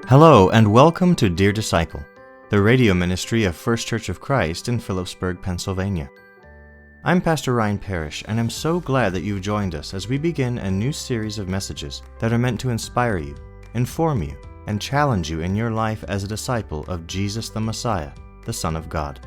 Hello, and welcome to Dear Disciple, the radio ministry of First Church of Christ in Phillipsburg, Pennsylvania. I'm Pastor Ryan Parish, and I'm so glad that you've joined us as we begin a new series of messages that are meant to inspire you, inform you, and challenge you in your life as a disciple of Jesus the Messiah, the Son of God.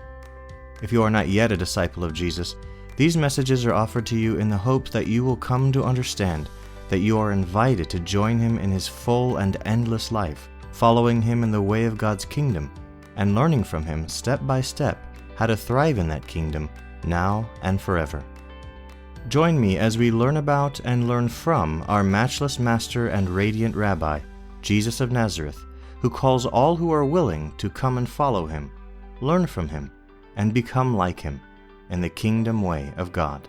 If you are not yet a disciple of Jesus, these messages are offered to you in the hope that you will come to understand that you are invited to join Him in His full and endless life, following Him in the way of God's kingdom, and learning from Him step by step how to thrive in that kingdom now and forever. Join me as we learn about and learn from our matchless Master and radiant Rabbi, Jesus of Nazareth, who calls all who are willing to come and follow Him, learn from Him, and become like Him in the kingdom way of God.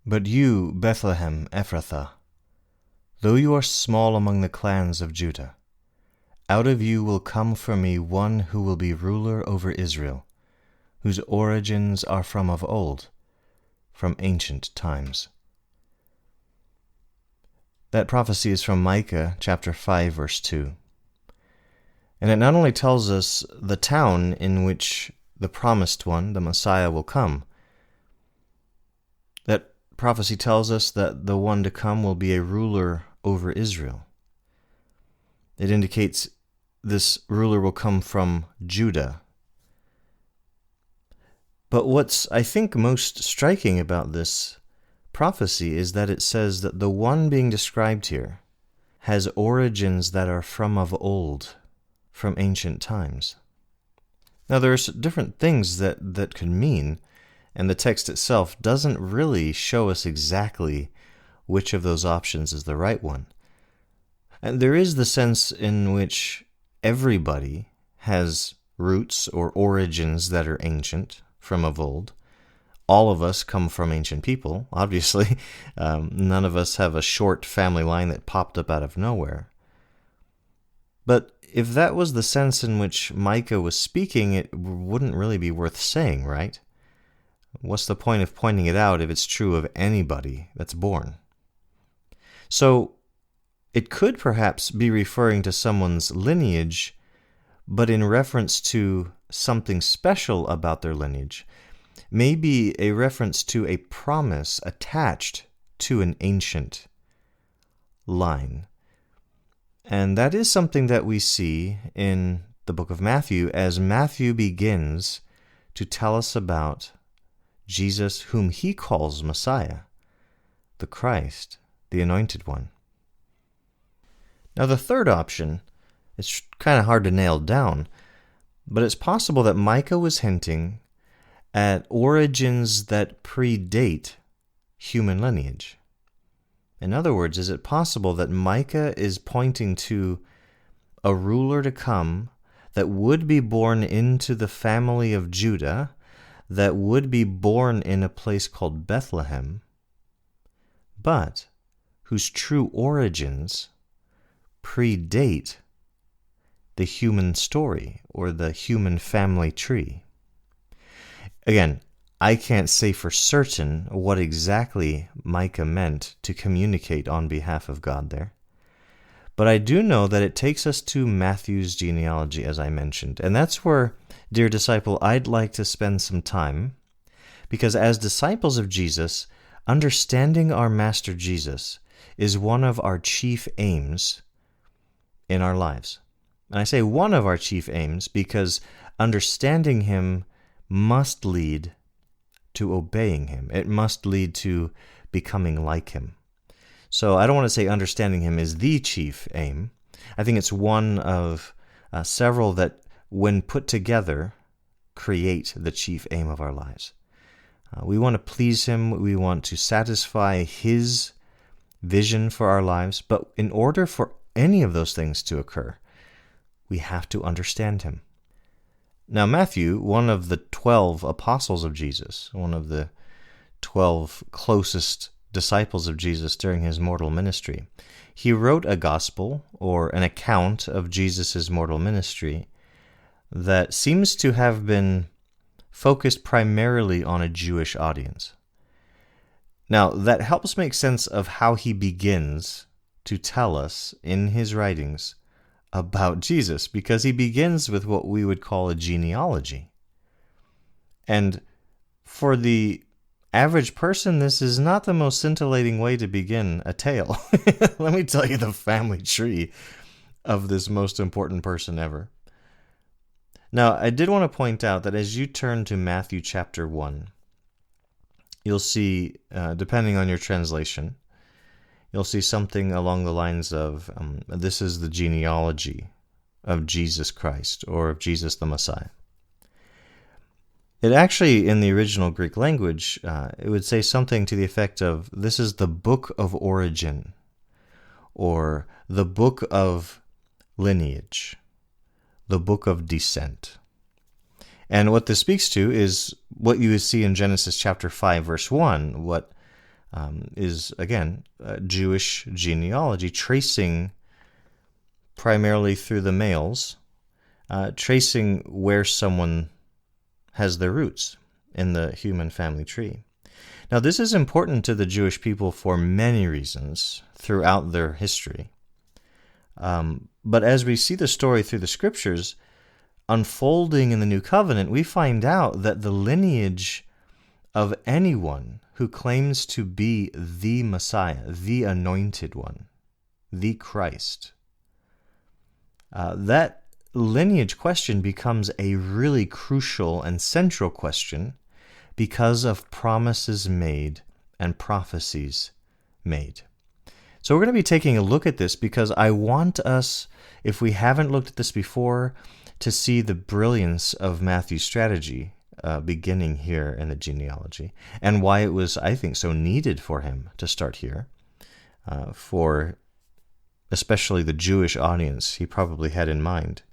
But you, Bethlehem Ephrathah, though you are small among the clans of Judah, out of you will come for me one who will be ruler over Israel, whose origins are from of old, from ancient times. That prophecy is from Micah chapter 5, verse 2. And it not only tells us the town in which the promised one, the Messiah, will come. That prophecy tells us that the one to come will be a ruler over Israel. It indicates this ruler will come from Judah. But what's, I think, most striking about this prophecy is that it says that the one being described here has origins that are from of old, from ancient times. Now, there's different things that could mean, and the text itself doesn't really show us exactly which of those options is the right one. And there is the sense in which everybody has roots or origins that are ancient, from of old. All of us come from ancient people, obviously. None of us have a short family line that popped up out of nowhere. But if that was the sense in which Micah was speaking, it wouldn't really be worth saying, right? What's the point of pointing it out if it's true of anybody that's born? So, it could perhaps be referring to someone's lineage, but in reference to something special about their lineage, maybe a reference to a promise attached to an ancient line. And that is something that we see in the book of Matthew as Matthew begins to tell us about Jesus, whom he calls Messiah, the Christ, the Anointed One. Now, the third option is kind of hard to nail down, but it's possible that Micah was hinting at origins that predate human lineage. In other words, is it possible that Micah is pointing to a ruler to come that would be born into the family of Judah, that would be born in a place called Bethlehem, but whose true origins predate the human story or the human family tree? Again, I can't say for certain what exactly Micah meant to communicate on behalf of God there, but I do know that it takes us to Matthew's genealogy, as I mentioned, and that's where, dear disciple, I'd like to spend some time, because as disciples of Jesus, understanding our Master Jesus is one of our chief aims in our lives. And I say one of our chief aims because understanding Him must lead to obeying Him. It must lead to becoming like Him. So I don't want to say understanding Him is the chief aim. I think it's one of several that, when put together, create the chief aim of our lives. We want to please Him. We want to satisfy His vision for our lives. But in order for any of those things to occur, we have to understand Him. Now, Matthew, one of the 12 apostles of Jesus, one of the 12 closest disciples of Jesus during His mortal ministry, he wrote a gospel, or an account of Jesus' mortal ministry, that seems to have been focused primarily on a Jewish audience. Now, that helps make sense of how he begins to tell us in his writings about Jesus, because he begins with what we would call a genealogy. And for the average person, this is not the most scintillating way to begin a tale. Let me tell you the family tree of this most important person ever. Now, I did want to point out that as you turn to Matthew chapter 1, you'll see, depending on your translation, you'll see something along the lines of, this is the genealogy of Jesus Christ, or of Jesus the Messiah. It actually, in the original Greek language, it would say something to the effect of, this is the book of origin, or the book of lineage, the book of descent. And what this speaks to is what you would see in Genesis chapter 5, verse 1, what is, again, Jewish genealogy, tracing primarily through the males, tracing where someone has their roots in the human family tree. Now, this is important to the Jewish people for many reasons throughout their history. But as we see the story through the Scriptures unfolding in the New Covenant, we find out that the lineage of anyone who claims to be the Messiah, the Anointed One, the Christ, that lineage question becomes a really crucial and central question because of promises made and prophecies made. So we're going to be taking a look at this because I want us, if we haven't looked at this before, to see the brilliance of Matthew's strategy beginning here in the genealogy, and why it was, I think, so needed for him to start here, for especially the Jewish audience he probably had in mind.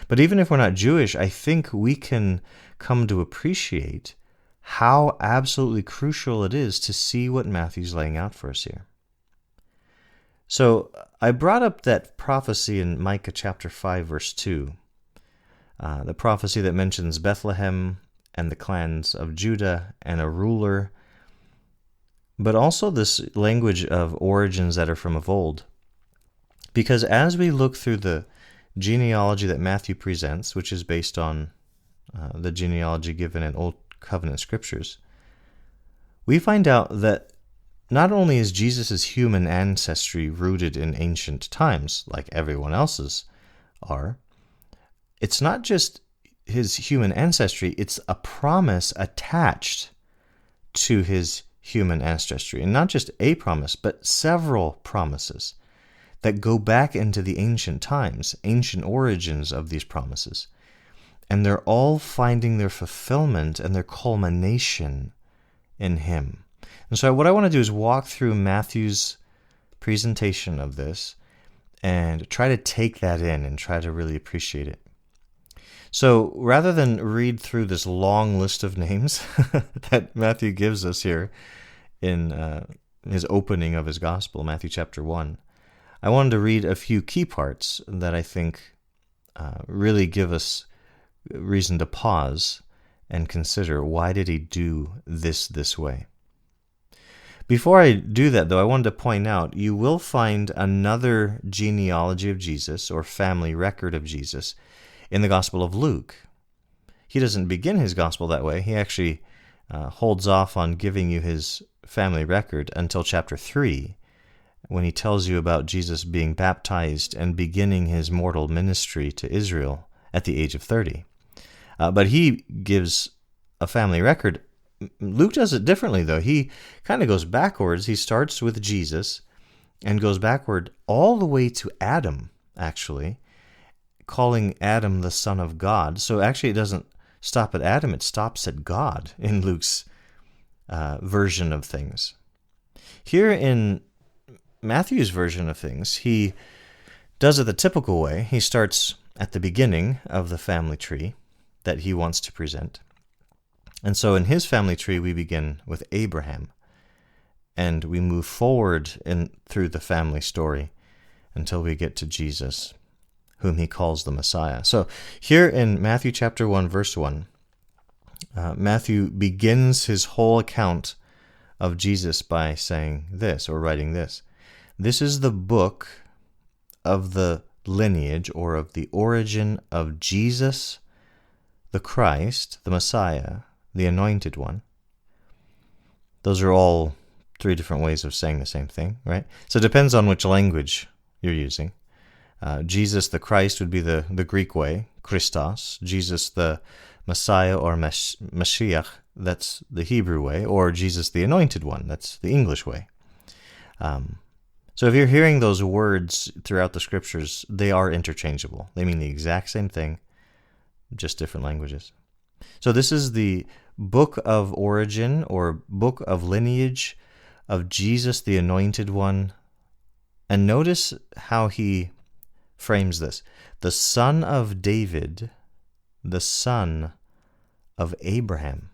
But even if we're not Jewish, I think we can come to appreciate how absolutely crucial it is to see what Matthew's laying out for us here. So I brought up that prophecy in Micah chapter 5, verse 2, the prophecy that mentions Bethlehem and the clans of Judah and a ruler, but also this language of origins that are from of old. Because as we look through the genealogy that Matthew presents, which is based on the genealogy given in Old Covenant scriptures, we find out that not only is Jesus' human ancestry rooted in ancient times, like everyone else's are, it's not just his human ancestry, it's a promise attached to his human ancestry. And not just a promise, but several promises that go back into the ancient times, ancient origins of these promises. And they're all finding their fulfillment and their culmination in him. And so what I want to do is walk through Matthew's presentation of this and try to take that in and try to really appreciate it. So rather than read through this long list of names that Matthew gives us here in his opening of his gospel, Matthew chapter 1, I wanted to read a few key parts that I think really give us reason to pause and consider, why did he do this way? Before I do that, though, I wanted to point out, you will find another genealogy of Jesus, or family record of Jesus, in the Gospel of Luke. He doesn't begin his gospel that way. He actually holds off on giving you his family record until chapter 3, when he tells you about Jesus being baptized and beginning his mortal ministry to Israel at the age of 30. But he gives a family record. Luke does it differently, though. He kind of goes backwards. He starts with Jesus and goes backward all the way to Adam, actually, calling Adam the son of God. So actually it doesn't stop at Adam, it stops at God in Luke's version of things. Here in Matthew's version of things, he does it the typical way. He starts at the beginning of the family tree that he wants to present. And so in his family tree, we begin with Abraham, and we move forward through the family story until we get to Jesus, whom he calls the Messiah. So here in Matthew chapter 1, verse 1, Matthew begins his whole account of Jesus by saying this, or writing this. This is the book of the lineage, or of the origin of Jesus, the Christ, the Messiah, the Anointed One. Those are all three different ways of saying the same thing, right? So it depends on which language you're using. Jesus the Christ would be the Greek way, Christos. Jesus the Messiah or Mashiach, that's the Hebrew way. Or Jesus the Anointed One, that's the English way. So if you're hearing those words throughout the scriptures, they are interchangeable. They mean the exact same thing, just different languages. So this is the book of origin, or book of lineage, of Jesus the Anointed One. And notice how he frames this. The son of David, the son of Abraham.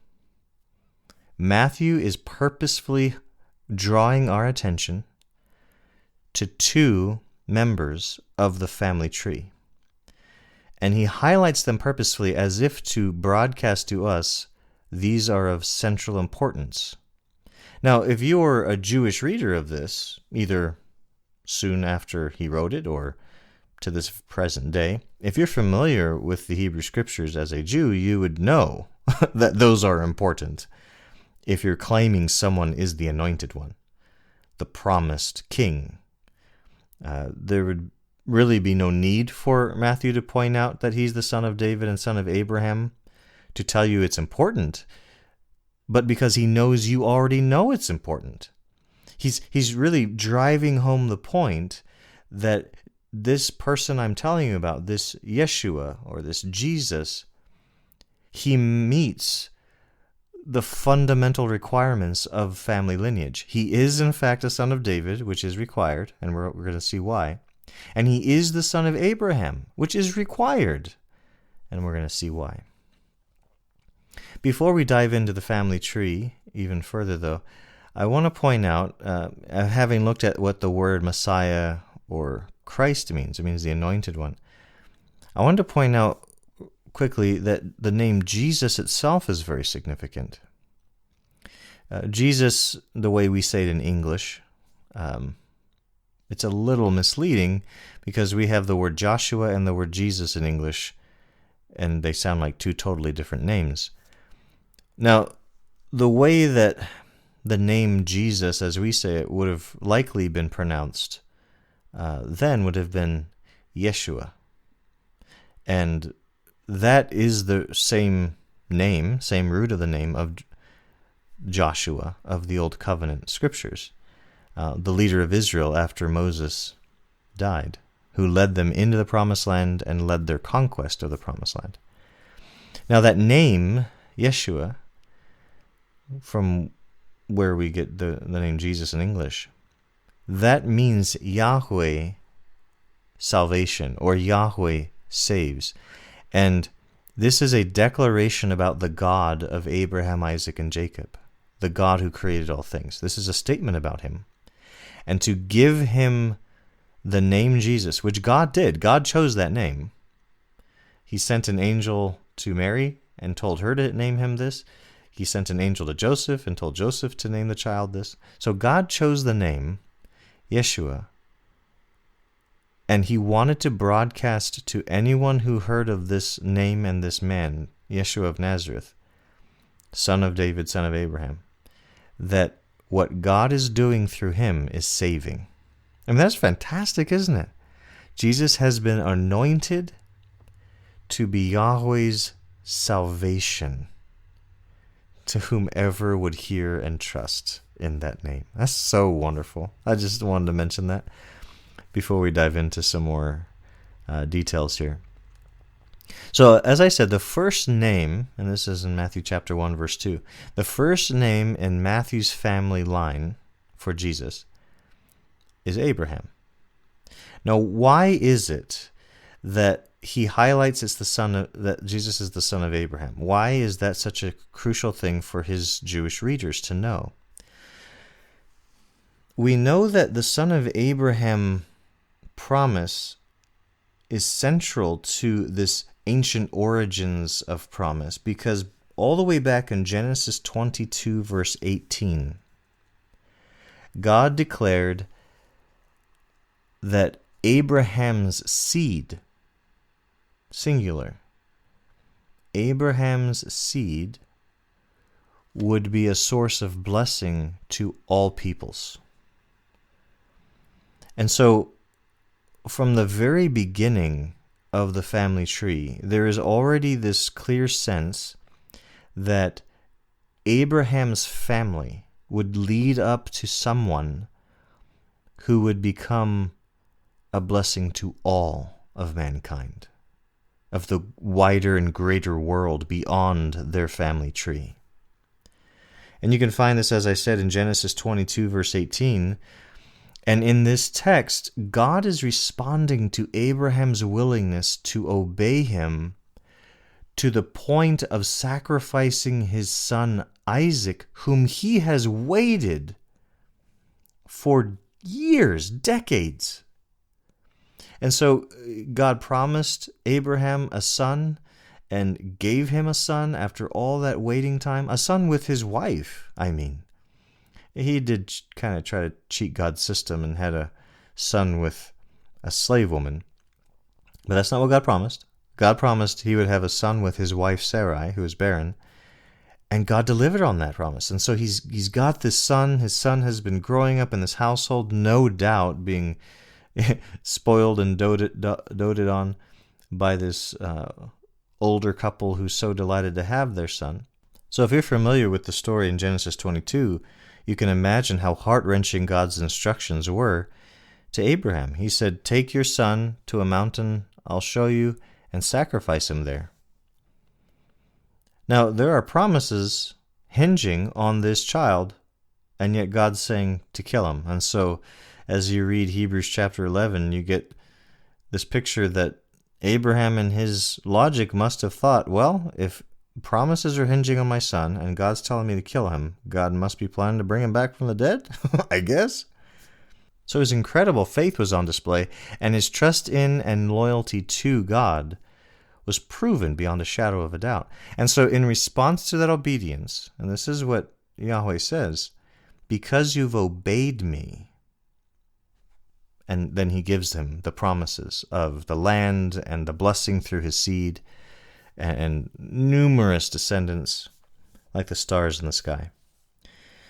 Matthew is purposefully drawing our attention to two members of the family tree. And he highlights them purposefully as if to broadcast to us, these are of central importance. Now, if you're a Jewish reader of this, either soon after he wrote it or to this present day, if you're familiar with the Hebrew Scriptures as a Jew, you would know that those are important. If you're claiming someone is the Anointed One, the promised king, there would really be no need for Matthew to point out that he's the son of David and son of Abraham, to tell you it's important, but because he knows you already know it's important. He's really driving home the point that this person I'm telling you about, this Yeshua, or this Jesus, he meets the fundamental requirements of family lineage. He is, in fact, a son of David, which is required, and we're going to see why. And he is the son of Abraham, which is required, and we're going to see why. Before we dive into the family tree even further, though, I want to point out, having looked at what the word Messiah or Christ means, it means the Anointed One, I wanted to point out quickly that the name Jesus itself is very significant. Jesus, the way we say it in English, it's a little misleading because we have the word Joshua and the word Jesus in English, and they sound like two totally different names. Now, the way that the name Jesus, as we say it, would have likely been pronounced then would have been Yeshua. And that is the same name, same root of the name of Joshua of the Old Covenant Scriptures, the leader of Israel after Moses died, who led them into the Promised Land and led their conquest of the Promised Land. Now that name, Yeshua, from where we get the name Jesus in English, that means Yahweh salvation, or Yahweh saves. And this is a declaration about the God of Abraham, Isaac, and Jacob, the God who created all things. This is a statement about him. And to give him the name Jesus, which God did, God chose that name. He sent an angel to Mary and told her to name him this. He sent an angel to Joseph and told Joseph to name the child this. So God chose the name Yeshua, and he wanted to broadcast to anyone who heard of this name and this man, Yeshua of Nazareth, son of David, son of Abraham, that what God is doing through him is saving. I mean, that's fantastic, isn't it? Jesus has been anointed to be Yahweh's salvation to whomever would hear and trust in that name. That's so wonderful. I just wanted to mention that before we dive into some more details here. So, as I said, the first name, and this is in Matthew chapter 1, verse 2, the first name in Matthew's family line for Jesus is Abraham. Now, why is it that he highlights that Jesus is the son of Abraham? Why is that such a crucial thing for his Jewish readers to know? We know that the son of Abraham promise is central to this ancient origins of promise, because all the way back in Genesis 22, verse 18, God declared that Abraham's seed, singular, Abraham's seed would be a source of blessing to all peoples. And so, from the very beginning of the family tree, there is already this clear sense that Abraham's family would lead up to someone who would become a blessing to all of mankind, of the wider and greater world beyond their family tree. And you can find this, as I said, in Genesis 22, verse 18. And in this text, God is responding to Abraham's willingness to obey him to the point of sacrificing his son Isaac, whom he has waited for years, decades. And so God promised Abraham a son and gave him a son after all that waiting time, a son with his wife, He did kind of try to cheat God's system and had a son with a slave woman. But that's not what God promised. God promised he would have a son with his wife Sarai, who is barren. And God delivered on that promise. And so he's got this son. His son has been growing up in this household, no doubt being spoiled and doted on by this older couple who's so delighted to have their son. So if you're familiar with the story in Genesis 22, you can imagine how heart-wrenching God's instructions were to Abraham. He said, "Take your son to a mountain I'll show you and sacrifice him there." Now, there are promises hinging on this child, and yet God's saying to kill him. And so, as you read Hebrews chapter 11, you get this picture that Abraham in his logic must have thought, well, if promises are hinging on my son, and God's telling me to kill him, God must be planning to bring him back from the dead, I guess. So his incredible faith was on display, and his trust in and loyalty to God was proven beyond a shadow of a doubt. And so in response to that obedience, and this is what Yahweh says, "Because you've obeyed me," and then he gives him the promises of the land and the blessing through his seed, and numerous descendants like the stars in the sky.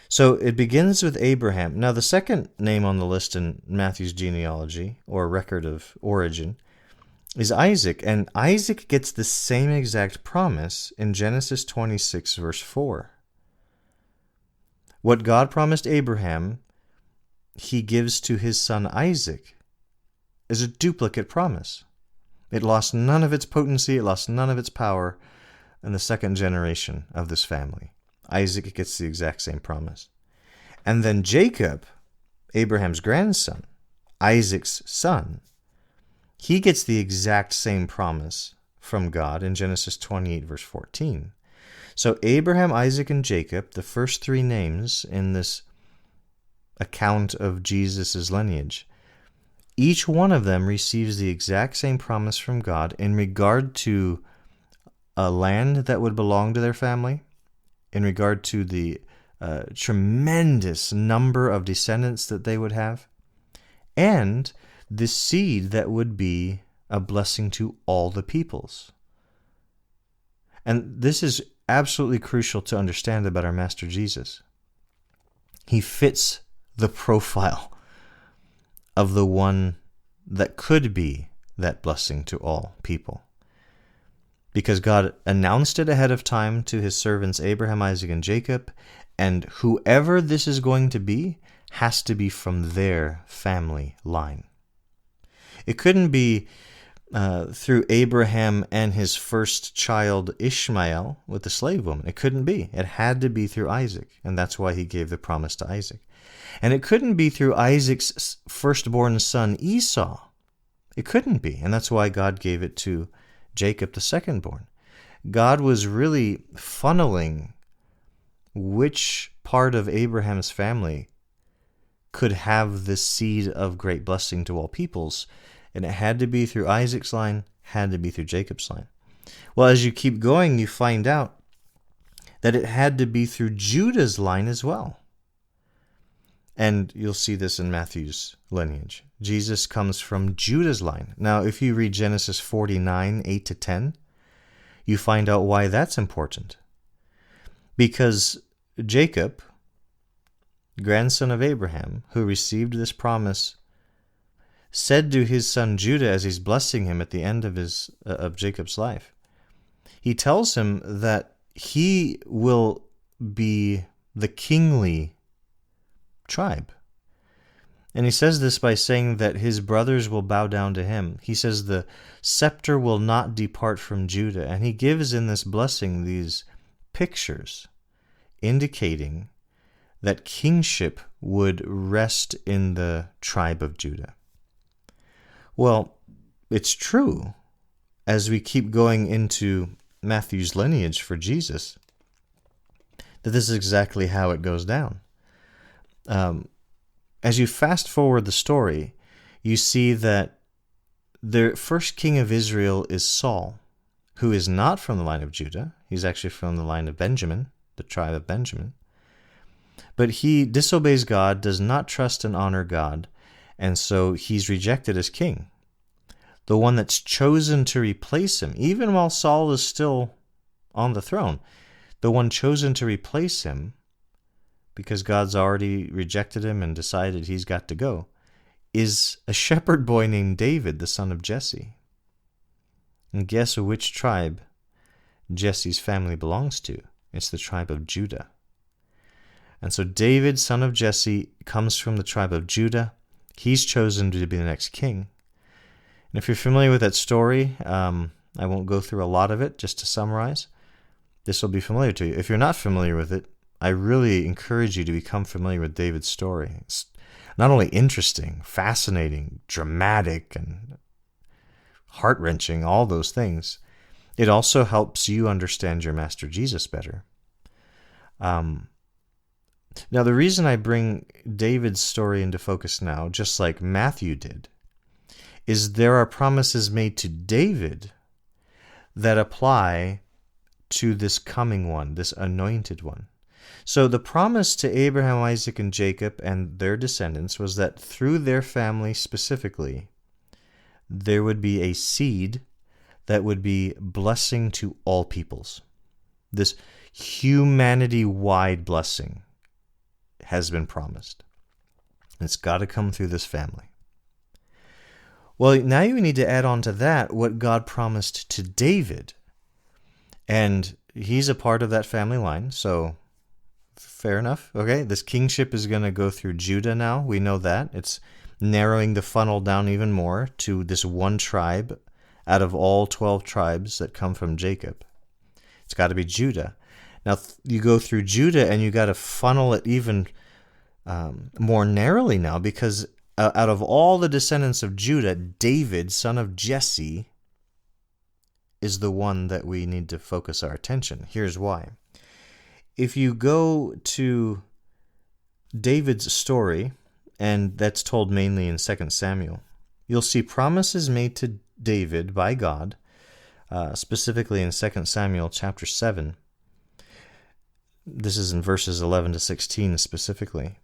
So it begins with Abraham. Now the second name on the list in Matthew's genealogy, or record of origin, is Isaac. And Isaac gets the same exact promise in Genesis 26, verse 4. What God promised Abraham, he gives to his son Isaac, is a duplicate promise. It lost none of its potency, it lost none of its power in the second generation of this family. Isaac gets the exact same promise. And then Jacob, Abraham's grandson, Isaac's son, he gets the exact same promise from God in Genesis 28, verse 14. So Abraham, Isaac, and Jacob, the first three names in this account of Jesus' lineage, each one of them receives the exact same promise from God in regard to a land that would belong to their family, in regard to the tremendous number of descendants that they would have, and the seed that would be a blessing to all the peoples. And this is absolutely crucial to understand about our Master Jesus. He fits the profile of the one that could be that blessing to all people. Because God announced it ahead of time to his servants Abraham, Isaac, and Jacob, and whoever this is going to be has to be from their family line. It couldn't be through Abraham and his first child Ishmael with the slave woman. It couldn't be. It had to be through Isaac, and that's why he gave the promise to Isaac. And it couldn't be through Isaac's firstborn son Esau. It couldn't be, and that's why God gave it to Jacob, the secondborn. God was really funneling which part of Abraham's family could have this seed of great blessing to all peoples, and it had to be through Isaac's line, had to be through Jacob's line. Well, as you keep going, you find out that it had to be through Judah's line as well. And you'll see this in Matthew's lineage. Jesus comes from Judah's line. Now, if you read Genesis 49, 8 to 10, you find out why that's important. Because Jacob, grandson of Abraham, who received this promise, said to his son Judah as he's blessing him at the end of Jacob's life, he tells him that he will be the kingly tribe. And he says this by saying that his brothers will bow down to him. He says the scepter will not depart from Judah. And he gives in this blessing these pictures indicating that kingship would rest in the tribe of Judah. Well, it's true as we keep going into Matthew's lineage for Jesus that this is exactly how it goes down. As you fast forward the story, you see that the first king of Israel is Saul, who is not from the line of Judah. He's actually from the line of Benjamin, the tribe of Benjamin. But he disobeys God, does not trust and honor God, and so he's rejected as king. The one that's chosen to replace him, even while Saul is still on the throne, the one chosen to replace him, because God's already rejected him and decided he's got to go, is a shepherd boy named David, the son of Jesse. And guess which tribe Jesse's family belongs to? It's the tribe of Judah. And so David, son of Jesse, comes from the tribe of Judah. He's chosen to be the next king. And if you're familiar with that story, I won't go through a lot of it, just to summarize. This will be familiar to you. If you're not familiar with it, I really encourage you to become familiar with David's story. It's not only interesting, fascinating, dramatic, and heart-wrenching, all those things, it also helps you understand your Master Jesus better. Now, the reason I bring David's story into focus now, just like Matthew did, is there are promises made to David that apply to this coming one, this anointed one. So the promise to Abraham, Isaac, and Jacob and their descendants was that through their family specifically, there would be a seed that would be blessing to all peoples. This humanity-wide blessing has been promised. It's got to come through this family. Well, now you need to add on to that what God promised to David. And he's a part of that family line, so fair enough. Okay, this kingship is going to go through Judah now. We know that. It's narrowing the funnel down even more to this one tribe out of all 12 tribes that come from Jacob. It's got to be Judah. Now, you go through Judah and you got to funnel it even more narrowly now, because out of all the descendants of Judah, David, son of Jesse, is the one that we need to focus our attention. Here's why. If you go to David's story, and that's told mainly in 2 Samuel, you'll see promises made to David by God, specifically in 2 Samuel chapter 7. This is in verses 11 to 16 specifically,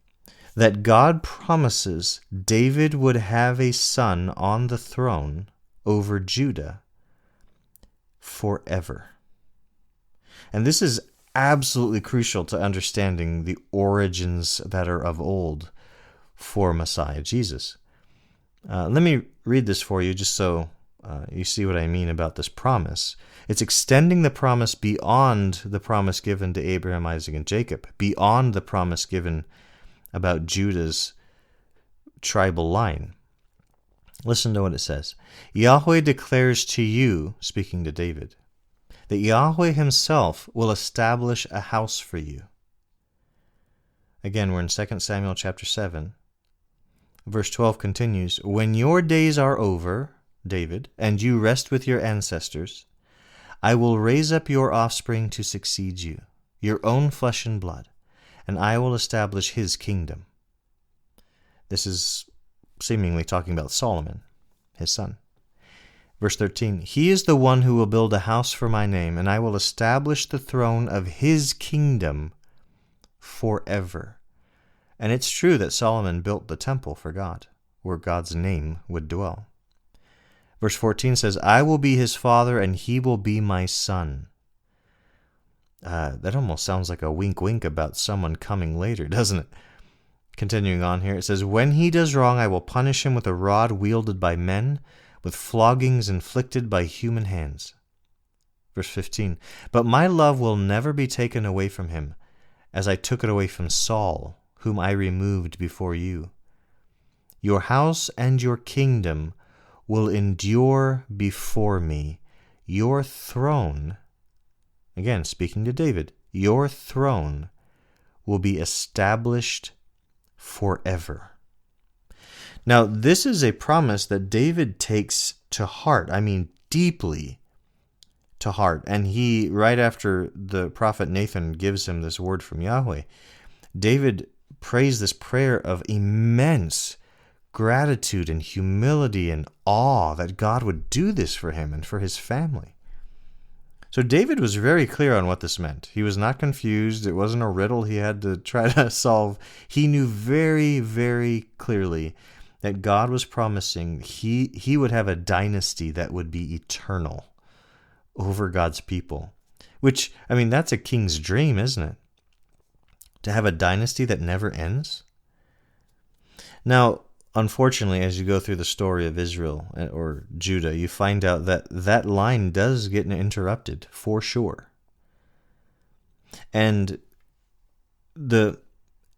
that God promises David would have a son on the throne over Judah forever. And this is absolutely crucial to understanding the origins that are of old for Messiah Jesus. Let me read this for you just so you see what I mean about this promise. It's extending the promise beyond the promise given to Abraham, Isaac, and Jacob, beyond the promise given about Judah's tribal line. Listen to what it says. Yahweh declares to you, speaking to David, that Yahweh himself will establish a house for you. Again, we're in 2 Samuel chapter 7. Verse 12 continues, when your days are over, David, and you rest with your ancestors, I will raise up your offspring to succeed you, your own flesh and blood, and I will establish his kingdom. This is seemingly talking about Solomon, his son. Verse 13, he is the one who will build a house for my name, and I will establish the throne of his kingdom forever. And it's true that Solomon built the temple for God, where God's name would dwell. Verse 14 says, I will be his father, and he will be my son. That almost sounds like a wink-wink about someone coming later, doesn't it? Continuing on here, it says, when he does wrong, I will punish him with a rod wielded by men, with floggings inflicted by human hands. Verse 15, but my love will never be taken away from him, as I took it away from Saul, whom I removed before you. Your house and your kingdom will endure before me. Your throne, again speaking to David, your throne will be established forever. Now, this is a promise that David takes to heart, deeply to heart. And he, right after the prophet Nathan gives him this word from Yahweh, David prays this prayer of immense gratitude and humility and awe that God would do this for him and for his family. So David was very clear on what this meant. He was not confused. It wasn't a riddle he had to try to solve. He knew very, very clearly that God was promising he would have a dynasty that would be eternal over God's people. Which, that's a king's dream, isn't it? To have a dynasty that never ends? Now, unfortunately, as you go through the story of Israel or Judah, you find out that that line does get interrupted, for sure. And the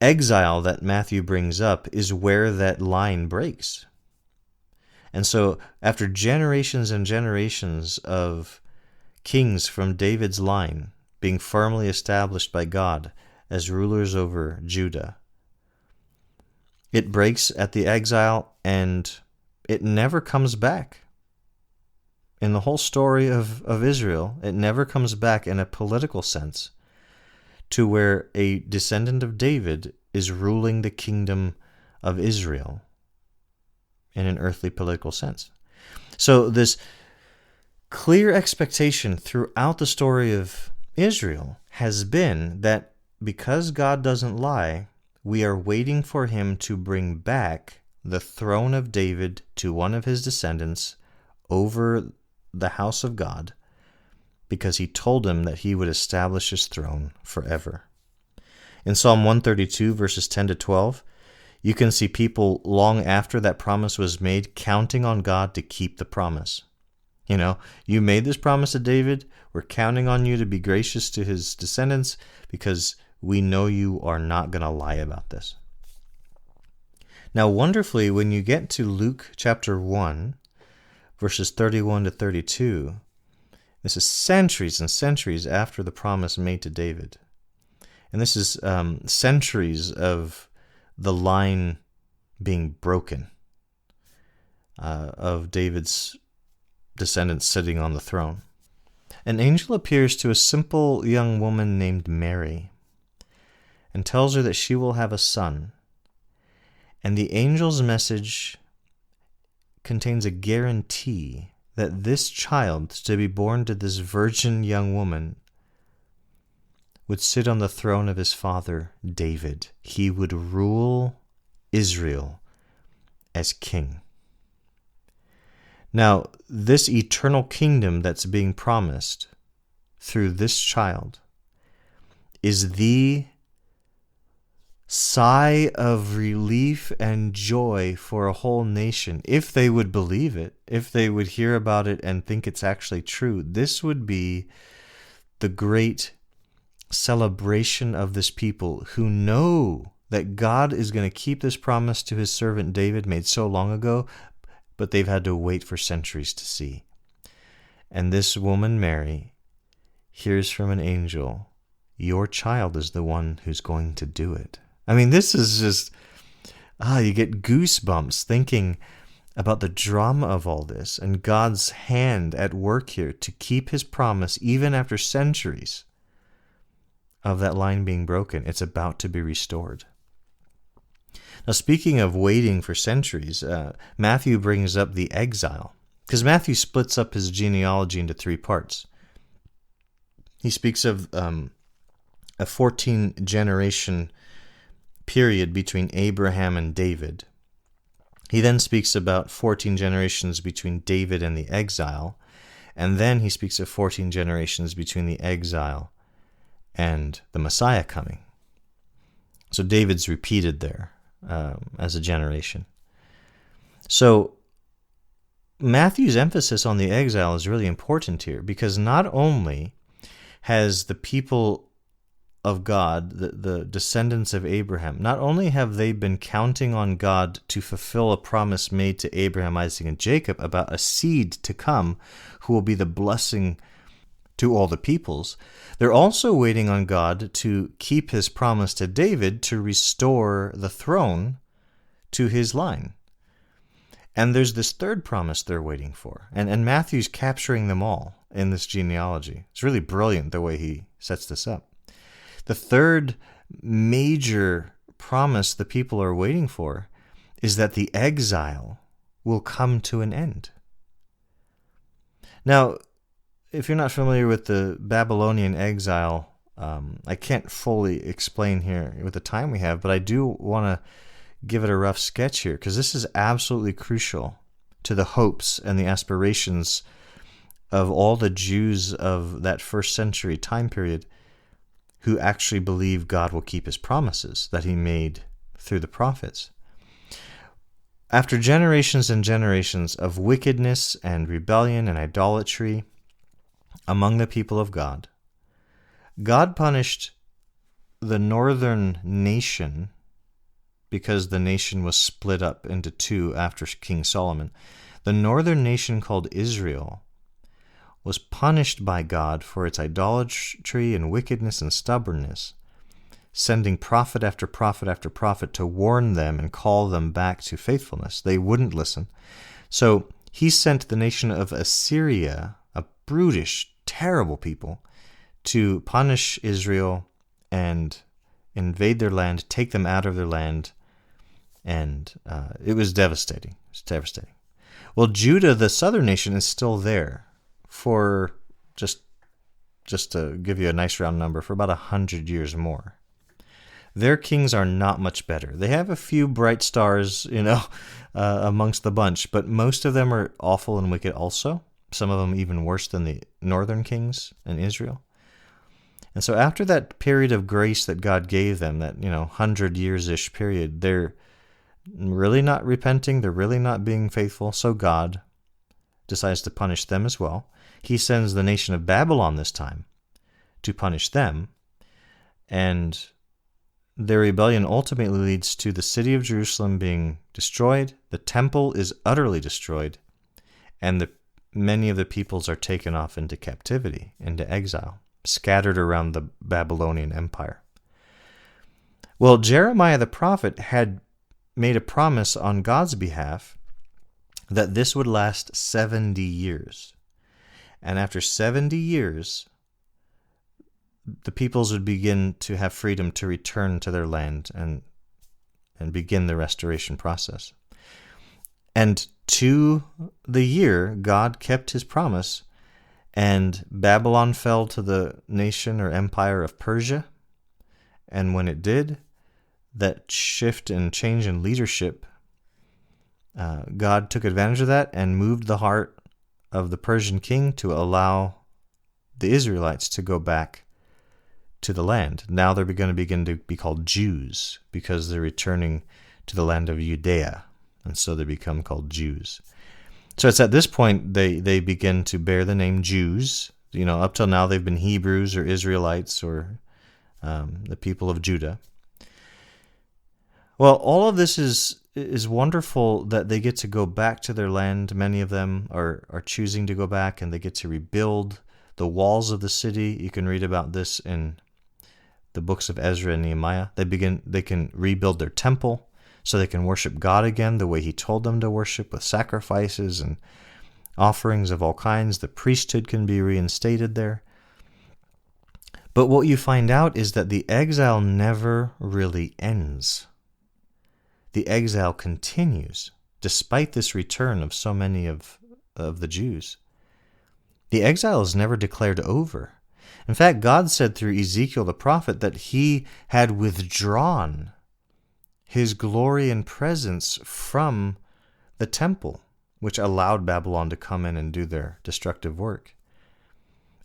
exile that Matthew brings up is where that line breaks. And so, after generations and generations of kings from David's line being firmly established by God as rulers over Judah, it breaks at the exile, and it never comes back. In the whole story of Israel, it never comes back in a political sense to where a descendant of David is ruling the kingdom of Israel in an earthly political sense. So this clear expectation throughout the story of Israel has been that because God doesn't lie, we are waiting for him to bring back the throne of David to one of his descendants over the house of God, because he told him that he would establish his throne forever. In Psalm 132, verses 10 to 12, you can see people long after that promise was made counting on God to keep the promise. You made this promise to David. We're counting on you to be gracious to his descendants because we know you are not going to lie about this. Now, wonderfully, when you get to Luke chapter 1, verses 31 to 32, this is centuries and centuries after the promise made to David. And this is centuries of the line being broken, of David's descendants sitting on the throne. An angel appears to a simple young woman named Mary and tells her that she will have a son. And the angel's message contains a guarantee that this child, to be born to this virgin young woman, would sit on the throne of his father David. He would rule Israel as king. Now, this eternal kingdom that's being promised through this child is the sigh of relief and joy for a whole nation. If they would believe it, if they would hear about it and think it's actually true, this would be the great celebration of this people who know that God is going to keep this promise to his servant David made so long ago but they've had to wait for centuries to see. And this woman, Mary, hears from an angel, your child is the one who's going to do it. I mean, this is just, you get goosebumps thinking about the drama of all this and God's hand at work here to keep his promise even after centuries of that line being broken. It's about to be restored. Now, speaking of waiting for centuries, Matthew brings up the exile, because Matthew splits up his genealogy into 3 parts. He speaks of a 14-generation period between Abraham and David. He then speaks about 14 generations between David and the exile, and then he speaks of 14 generations between the exile and the Messiah coming. So David's repeated there as a generation. So Matthew's emphasis on the exile is really important here, because not only has the people of God, the descendants of Abraham, not only have they been counting on God to fulfill a promise made to Abraham, Isaac, and Jacob about a seed to come who will be the blessing to all the peoples, they're also waiting on God to keep his promise to David to restore the throne to his line. And there's this third promise they're waiting for. And Matthew's capturing them all in this genealogy. It's really brilliant the way he sets this up. The third major promise the people are waiting for is that the exile will come to an end. Now, if you're not familiar with the Babylonian exile, I can't fully explain here with the time we have, but I do want to give it a rough sketch here, because this is absolutely crucial to the hopes and the aspirations of all the Jews of that first century time period who actually believe God will keep his promises that he made through the prophets. After generations and generations of wickedness and rebellion and idolatry among the people of God, God punished the northern nation, because the nation was split up into 2 after King Solomon. The northern nation called Israel was punished by God for its idolatry and wickedness and stubbornness, sending prophet after prophet after prophet to warn them and call them back to faithfulness. They wouldn't listen. So he sent the nation of Assyria, a brutish, terrible people, to punish Israel and invade their land, take them out of their land, and it was devastating. It was devastating. Well, Judah, the southern nation, is still there for just to give you a nice round number, for about 100 years more. Their kings are not much better. They have a few bright stars, amongst the bunch, but most of them are awful and wicked also. Some of them even worse than the northern kings in Israel. And so after that period of grace that God gave them, that 100 years-ish period, they're really not repenting. They're really not being faithful. So God decides to punish them as well. He sends the nation of Babylon this time to punish them, and their rebellion ultimately leads to the city of Jerusalem being destroyed. The temple is utterly destroyed, and many of the peoples are taken off into captivity, into exile, scattered around the Babylonian Empire. Well, Jeremiah the prophet had made a promise on God's behalf that this would last 70 years. And after 70 years, the peoples would begin to have freedom to return to their land and begin the restoration process. And to the year, God kept his promise, and Babylon fell to the nation or empire of Persia. And when it did, that shift and change in leadership, God took advantage of that and moved the heart of the Persian king to allow the Israelites to go back to the land. Now they're going to begin to be called Jews because they're returning to the land of Judea, and so they become called Jews. So it's at this point they begin to bear the name Jews. Up till now they've been Hebrews or Israelites or the people of Judah. Well, all of this is is wonderful that they get to go back to their land. Many of them are choosing to go back, and they get to rebuild the walls of the city. You can read about this in the books of Ezra and Nehemiah. They can rebuild their temple so they can worship God again the way he told them to worship, with sacrifices and offerings of all kinds. The priesthood can be reinstated there. But what you find out is that the exile never really ends. The exile continues, despite this return of so many of the Jews. The exile is never declared over. In fact, God said through Ezekiel the prophet that he had withdrawn his glory and presence from the temple, which allowed Babylon to come in and do their destructive work.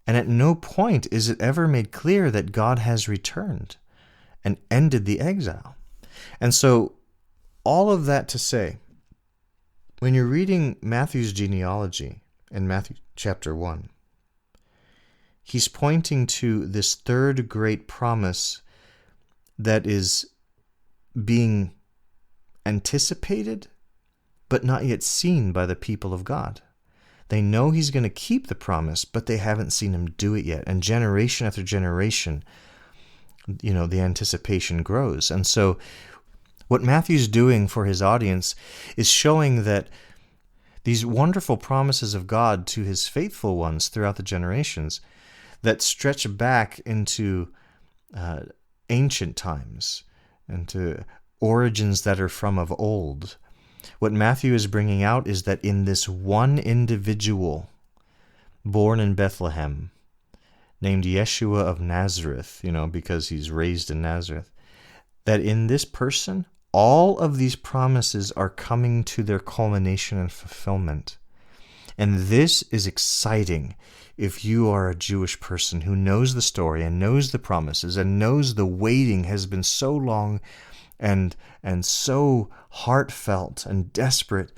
And at no point is it ever made clear that God has returned and ended the exile. And so, all of that to say, when you're reading Matthew's genealogy in Matthew chapter 1, he's pointing to this third great promise that is being anticipated, but not yet seen by the people of God. They know he's going to keep the promise, but they haven't seen him do it yet. And generation after generation, the anticipation grows. And so what Matthew's doing for his audience is showing that these wonderful promises of God to his faithful ones throughout the generations that stretch back into ancient times and to origins that are from of old. What Matthew is bringing out is that in this one individual born in Bethlehem, named Yeshua of Nazareth, because he's raised in Nazareth, that in this person, all of these promises are coming to their culmination and fulfillment. And this is exciting if you are a Jewish person who knows the story and knows the promises and knows the waiting has been so long and so heartfelt and desperate.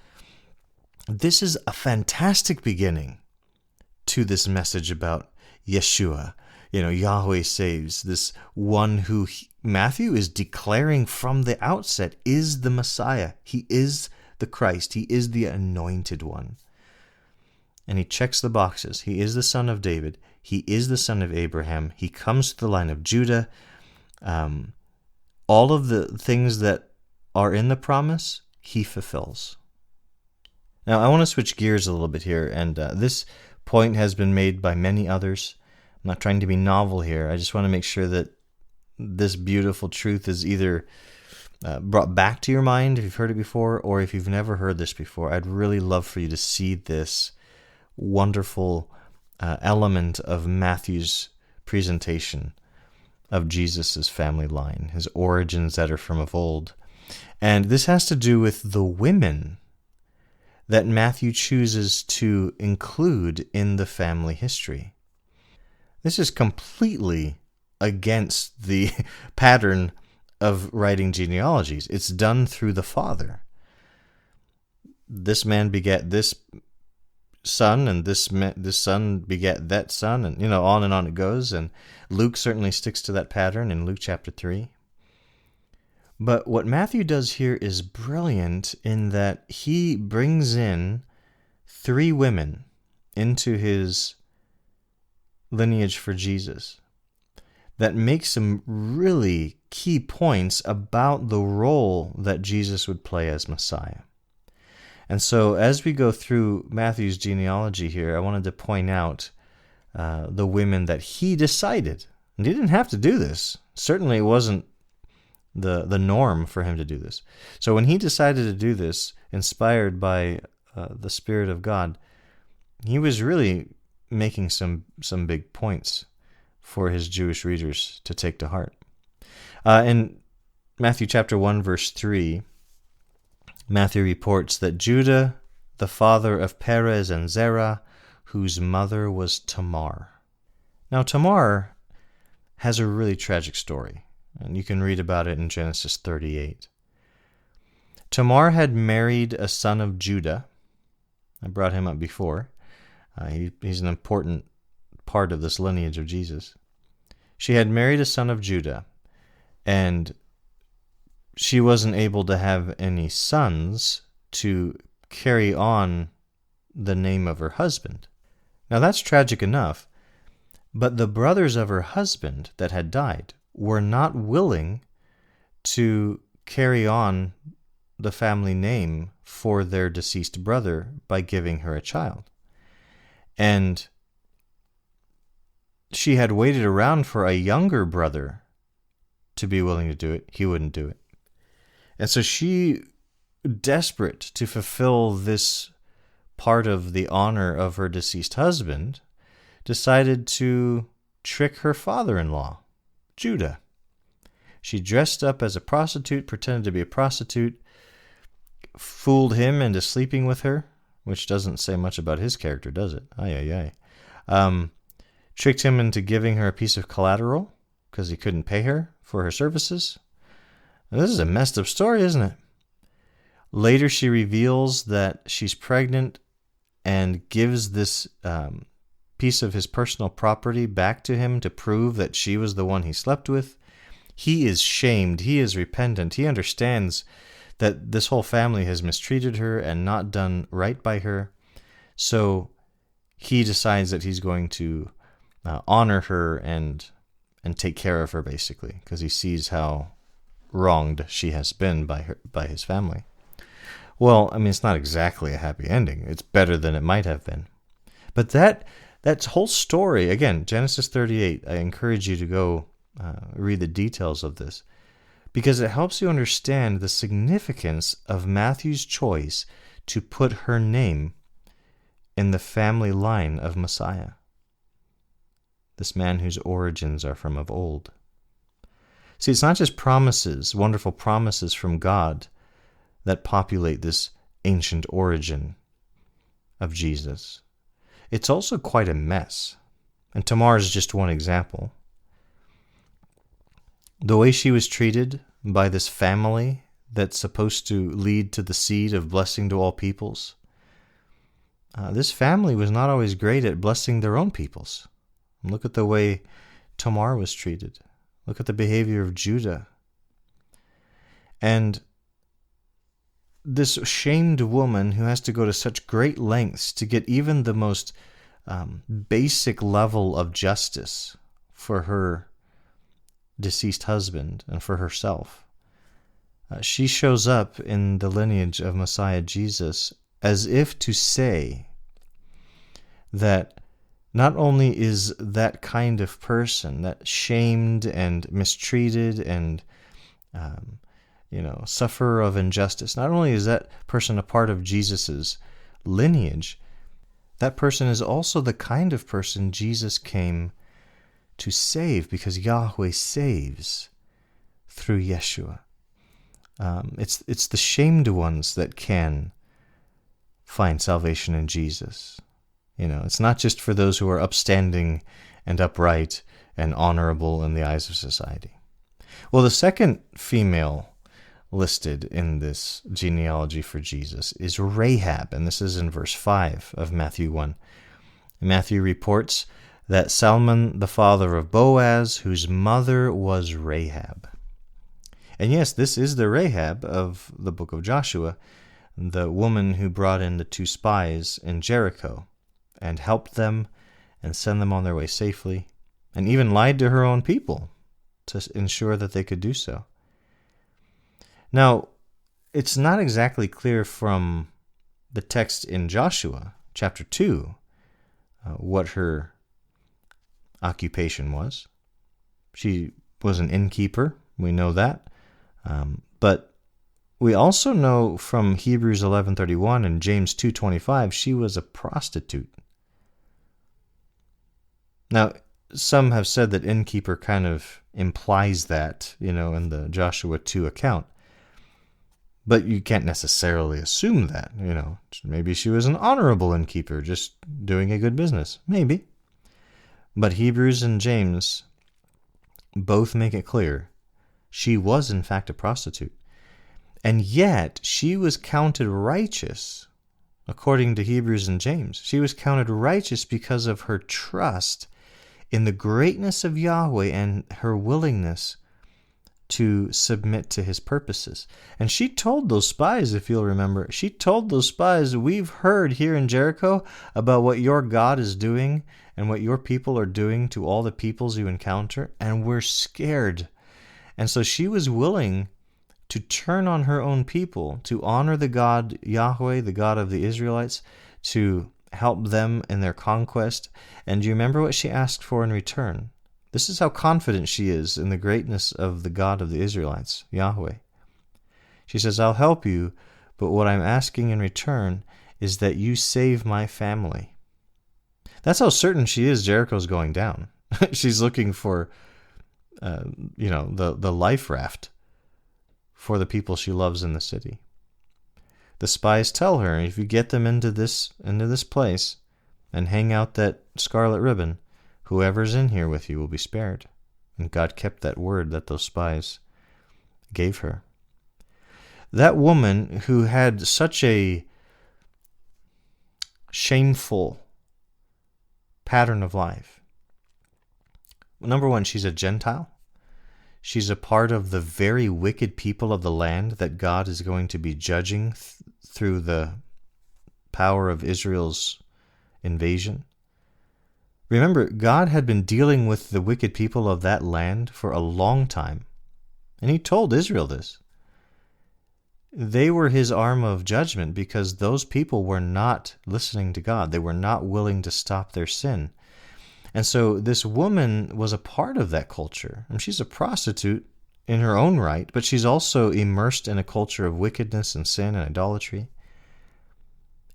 This is a fantastic beginning to this message about Yeshua. Yahweh saves, this one who Matthew is declaring from the outset is the Messiah. He is the Christ. He is the anointed one. And he checks the boxes. He is the son of David. He is the son of Abraham. He comes to the line of Judah. All of the things that are in the promise, he fulfills. Now, I want to switch gears a little bit here, and this point has been made by many others. I'm not trying to be novel here. I just want to make sure that this beautiful truth is either brought back to your mind if you've heard it before, or if you've never heard this before. I'd really love for you to see this wonderful element of Matthew's presentation of Jesus' family line, his origins that are from of old. And this has to do with the women that Matthew chooses to include in the family history. This is completely against the pattern of writing genealogies. It's done through the father. This man begat this son, and this son begat that son, and on it goes. And Luke certainly sticks to that pattern in Luke chapter 3. But what Matthew does here is brilliant in that he brings in 3 women into his lineage for Jesus that make some really key points about the role that Jesus would play as Messiah. And so as we go through Matthew's genealogy here, I wanted to point out the women that he decided. And he didn't have to do this. Certainly it wasn't the norm for him to do this. So when he decided to do this, inspired by the Spirit of God, he was really making some big points for his Jewish readers to take to heart. In Matthew chapter 1, verse 3, Matthew reports that Judah, the father of Perez and Zerah, whose mother was Tamar. Now, Tamar has a really tragic story, and you can read about it in Genesis 38. Tamar had married a son of Judah. I brought him up before. He's an important part of this lineage of Jesus. She had married a son of Judah, and she wasn't able to have any sons to carry on the name of her husband. Now that's tragic enough, but the brothers of her husband that had died were not willing to carry on the family name for their deceased brother by giving her a child. And she had waited around for a younger brother to be willing to do it. He wouldn't do it. And so she, desperate to fulfill this part of the honor of her deceased husband, decided to trick her father-in-law, Judah. She dressed up as a prostitute, pretended to be a prostitute, fooled him into sleeping with her, which doesn't say much about his character, does it? Tricked him into giving her a piece of collateral because he couldn't pay her for her services. Now, this is a messed up story, isn't it? Later, she reveals that she's pregnant and gives this piece of his personal property back to him to prove that she was the one he slept with. He is shamed. He is repentant. He understands that this whole family has mistreated her and not done right by her. So he decides that he's going to honor her and take care of her, basically, because he sees how wronged she has been by his family. Well, I mean, it's not exactly a happy ending. It's better than it might have been. But that whole story, again, Genesis 38, I encourage you to go read the details of this, because it helps you understand the significance of Matthew's choice to put her name in the family line of Messiah, this man whose origins are from of old. See, it's not just promises, wonderful promises from God, that populate this ancient origin of Jesus. It's also quite a mess. And Tamar is just one example. The way she was treated by this family that's supposed to lead to the seed of blessing to all peoples. This family was not always great at blessing their own peoples. Look at the way Tamar was treated. Look at the behavior of Judah. And this shamed woman who has to go to such great lengths to get even the most basic level of justice for her deceased husband and for herself. She shows up in the lineage of Messiah Jesus as if to say that not only is that kind of person, that shamed and mistreated and sufferer of injustice, not only is that person a part of Jesus's lineage, that person is also the kind of person Jesus came to save, because Yahweh saves through Yeshua. It's the shamed ones that can find salvation in Jesus. It's not just for those who are upstanding and upright and honorable in the eyes of society. Well, the second female listed in this genealogy for Jesus is Rahab, and this is in verse 5 of Matthew 1. Matthew reports that Salmon, the father of Boaz, whose mother was Rahab. And yes, this is the Rahab of the book of Joshua, the woman who brought in the 2 spies in Jericho and helped them and sent them on their way safely, and even lied to her own people to ensure that they could do so. Now, it's not exactly clear from the text in Joshua chapter 2 what her occupation was. She was an innkeeper, we know that. But we also know from Hebrews 11:31 and James 2:25 she was a prostitute. Now, some have said that innkeeper kind of implies that, in the Joshua 2 account. But you can't necessarily assume that, Maybe she was an honorable innkeeper, just doing a good business. Maybe. But Hebrews and James both make it clear she was in fact a prostitute. And yet she was counted righteous, according to Hebrews and James. She was counted righteous because of her trust in the greatness of Yahweh and her willingness to submit to his purposes. And she told those spies, if you'll remember, she told those spies, we've heard here in Jericho about what your God is doing and what your people are doing to all the peoples you encounter, and we're scared. And so she was willing to turn on her own people, to honor the God Yahweh, the God of the Israelites, to help them in their conquest. And do you remember what she asked for in return? This is how confident she is in the greatness of the God of the Israelites, Yahweh. She says, I'll help you, but what I'm asking in return is that you save my family. That's how certain she is Jericho's going down. She's looking for, the life raft for the people she loves in the city. The spies tell her, if you get them into this place and hang out that scarlet ribbon, whoever's in here with you will be spared. And God kept that word that those spies gave her. That woman who had such a shameful pattern of life. Number one, she's a Gentile. She's a part of the very wicked people of the land that God is going to be judging through the power of Israel's invasion. Remember, God had been dealing with the wicked people of that land for a long time, and he told Israel this. They were his arm of judgment because those people were not listening to God. They were not willing to stop their sin. And so this woman was a part of that culture. And she's a prostitute in her own right, but she's also immersed in a culture of wickedness and sin and idolatry.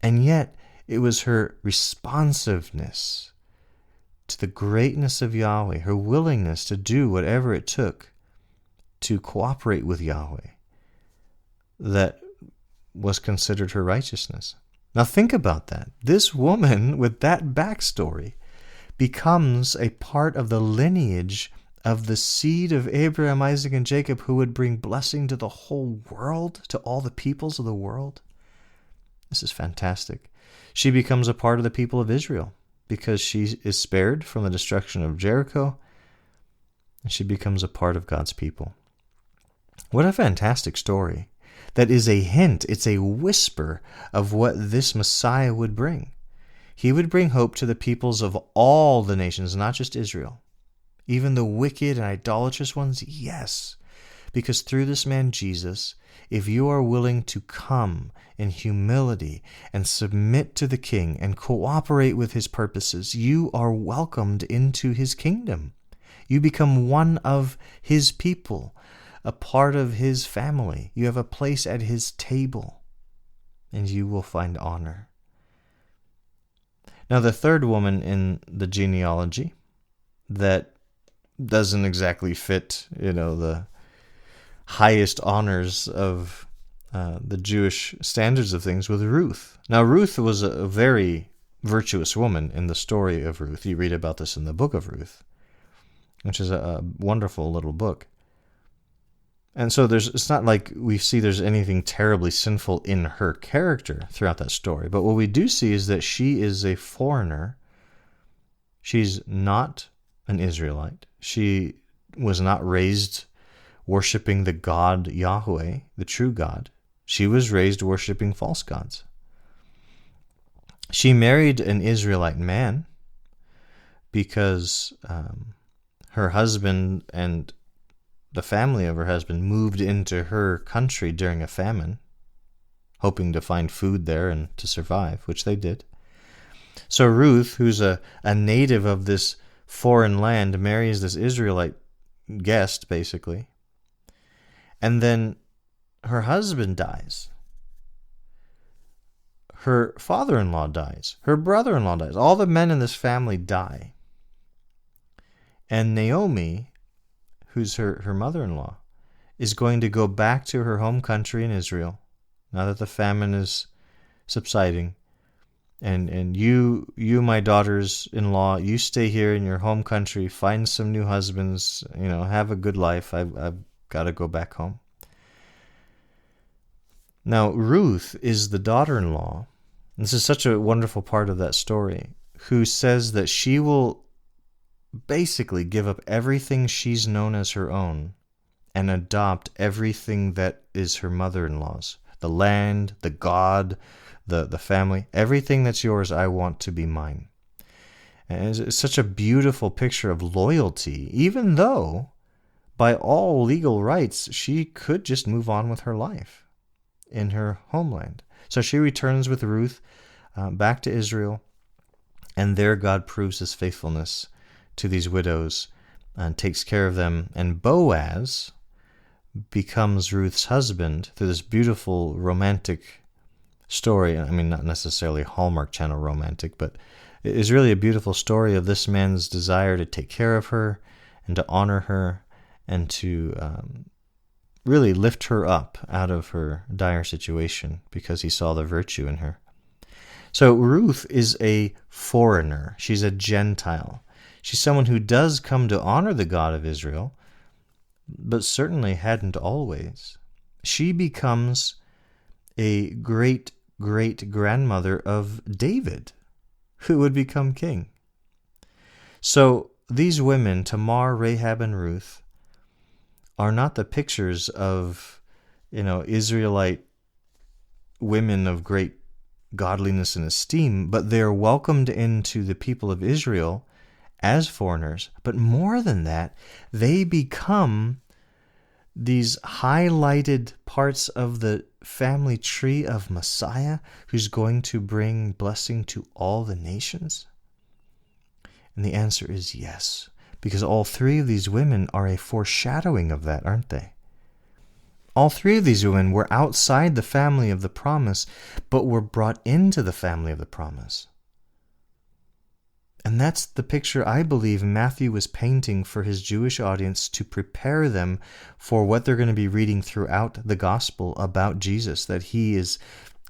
And yet, it was her responsiveness to the greatness of Yahweh, her willingness to do whatever it took to cooperate with Yahweh, that was considered her righteousness. Now think about that. This woman with that backstory becomes a part of the lineage of the seed of Abraham, Isaac, and Jacob, who would bring blessing to the whole world, to all the peoples of the world. This is fantastic. She becomes a part of the people of Israel because she is spared from the destruction of Jericho, and she becomes a part of God's people. What a fantastic story. That is a hint, it's a whisper of what this Messiah would bring. He would bring hope to the peoples of all the nations, not just Israel. Even the wicked and idolatrous ones, yes. Because through this man Jesus, if you are willing to come in humility and submit to the King and cooperate with his purposes, you are welcomed into his kingdom. You become one of his people, a part of his family. You have a place at his table, and you will find honor. Now, the third woman in the genealogy that doesn't exactly fit, the highest honors of the Jewish standards of things was Ruth. Now, Ruth was a very virtuous woman in the story of Ruth. You read about this in the book of Ruth, which is a wonderful little book. And so it's not like we see there's anything terribly sinful in her character throughout that story. But what we do see is that she is a foreigner. She's not an Israelite. She was not raised worshiping the God Yahweh, the true God. She was raised worshiping false gods. She married an Israelite man because her husband and the family of her husband moved into her country during a famine, hoping to find food there and to survive, which they did. So Ruth, who's a native of this foreign land, marries this Israelite guest, basically. And then her husband dies. Her father-in-law dies. Her brother-in-law dies. All the men in this family die. And Naomi, who's her mother-in-law, is going to go back to her home country in Israel, now that the famine is subsiding. And you, my daughters-in-law, you stay here in your home country, find some new husbands, have a good life. I've got to go back home. Now, Ruth is the daughter-in-law. This is such a wonderful part of that story, who says that she will basically give up everything she's known as her own and adopt everything that is her mother-in-law's. The land, the God, the family, everything that's yours, I want to be mine. And it's such a beautiful picture of loyalty, even though by all legal rights, she could just move on with her life in her homeland. So she returns with Ruth back to Israel, and there God proves his faithfulness to these widows and takes care of them. And Boaz becomes Ruth's husband through this beautiful romantic story. I mean, not necessarily Hallmark Channel romantic, but it is really a beautiful story of this man's desire to take care of her and to honor her and to really lift her up out of her dire situation because he saw the virtue in her. So Ruth is a foreigner. She's a Gentile. She's someone who does come to honor the God of Israel, but certainly hadn't always. She becomes a great-great-grandmother of David, who would become king. So these women, Tamar, Rahab, and Ruth, are not the pictures of, Israelite women of great godliness and esteem, but they are welcomed into the people of Israel as foreigners. But more than that, they become these highlighted parts of the family tree of Messiah, who's going to bring blessing to all the nations? And the answer is yes, because all three of these women are a foreshadowing of that, aren't they? All three of these women were outside the family of the promise, but were brought into the family of the promise. And that's the picture I believe Matthew was painting for his Jewish audience to prepare them for what they're going to be reading throughout the gospel about Jesus, that he is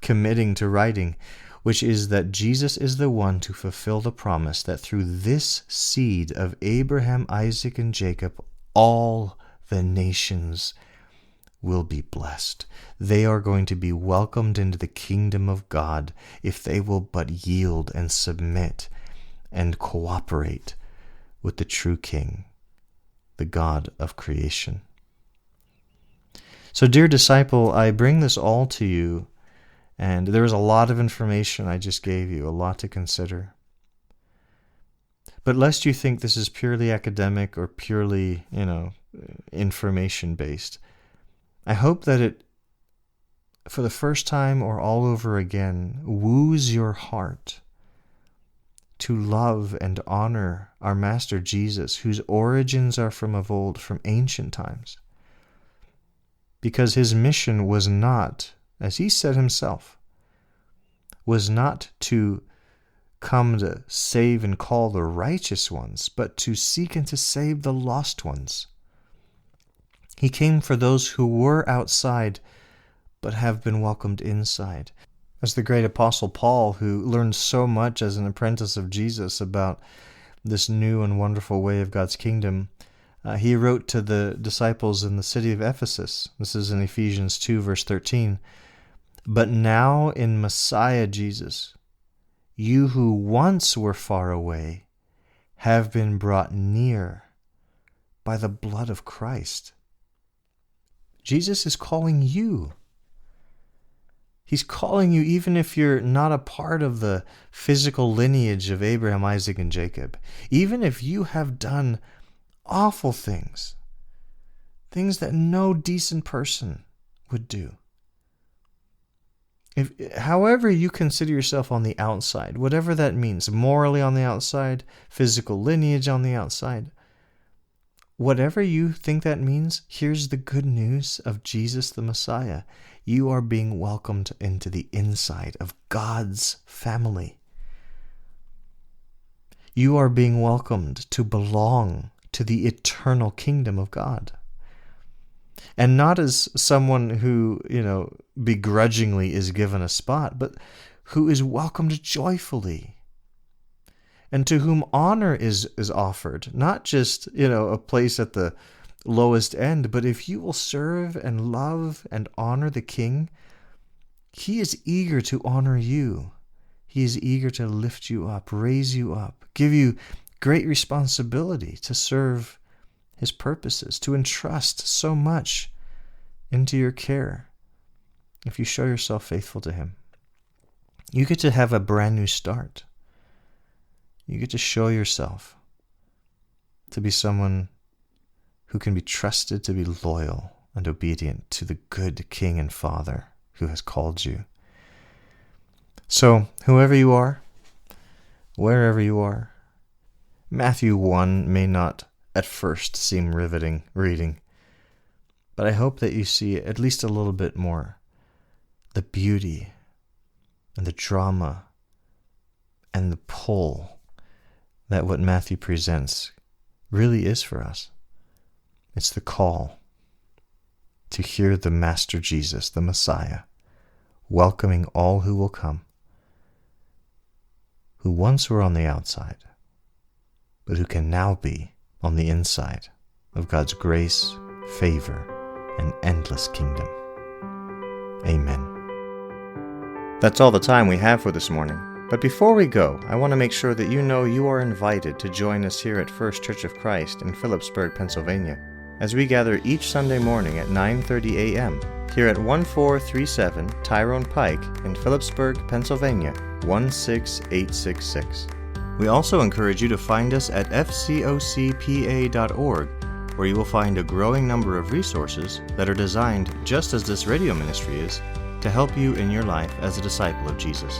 committing to writing, which is that Jesus is the one to fulfill the promise that through this seed of Abraham, Isaac, and Jacob, all the nations will be blessed. They are going to be welcomed into the kingdom of God if they will but yield and submit and cooperate with the true King, the God of creation. So, dear disciple, I bring this all to you, and there is a lot of information I just gave you, a lot to consider. But lest you think this is purely academic or purely, information-based, I hope that it, for the first time or all over again, woos your heart to love and honor our Master Jesus, whose origins are from of old, from ancient times. Because his mission was not, as he said himself, was not to come to save and call the righteous ones, but to seek and to save the lost ones. He came for those who were outside, but have been welcomed inside. As the great apostle Paul, who learned so much as an apprentice of Jesus about this new and wonderful way of God's kingdom, he wrote to the disciples in the city of Ephesus. This is in Ephesians 2, verse 13. But now in Messiah Jesus, you who once were far away have been brought near by the blood of Christ. Jesus is calling you. He's calling you even if you're not a part of the physical lineage of Abraham, Isaac, and Jacob. Even if you have done awful things, things that no decent person would do. However you consider yourself on the outside, whatever that means, morally on the outside, physical lineage on the outside, whatever you think that means, here's the good news of Jesus the Messiah. You are being welcomed into the inside of God's family. You are being welcomed to belong to the eternal kingdom of God. And not as someone who, begrudgingly is given a spot, but who is welcomed joyfully. And to whom honor is offered, not just, a place at the lowest end, but if you will serve and love and honor the King, he is eager to honor you. He is eager to lift you up, raise you up, give you great responsibility to serve His purposes, to entrust so much into your care if you show yourself faithful to Him. You get to have a brand new start. You get to show yourself to be someone who can be trusted to be loyal and obedient to the good King and Father who has called you. So, whoever you are, wherever you are, Matthew 1 may not at first seem riveting reading, but I hope that you see at least a little bit more the beauty and the drama and the pull that what Matthew presents really is for us. It's the call to hear the Master Jesus, the Messiah, welcoming all who will come, who once were on the outside, but who can now be on the inside of God's grace, favor, and endless kingdom. Amen. That's all the time we have for this morning. But before we go, I want to make sure that you know you are invited to join us here at First Church of Christ in Phillipsburg, Pennsylvania, as we gather each Sunday morning at 9:30 a.m. here at 1437 Tyrone Pike in Phillipsburg, Pennsylvania, 16866. We also encourage you to find us at fcocpa.org, where you will find a growing number of resources that are designed, just as this radio ministry is, to help you in your life as a disciple of Jesus.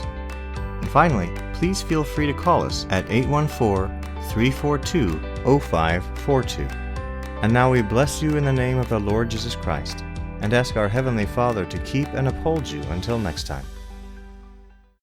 And finally, please feel free to call us at 814-342-0542. And now we bless you in the name of the Lord Jesus Christ, and ask our Heavenly Father to keep and uphold you until next time.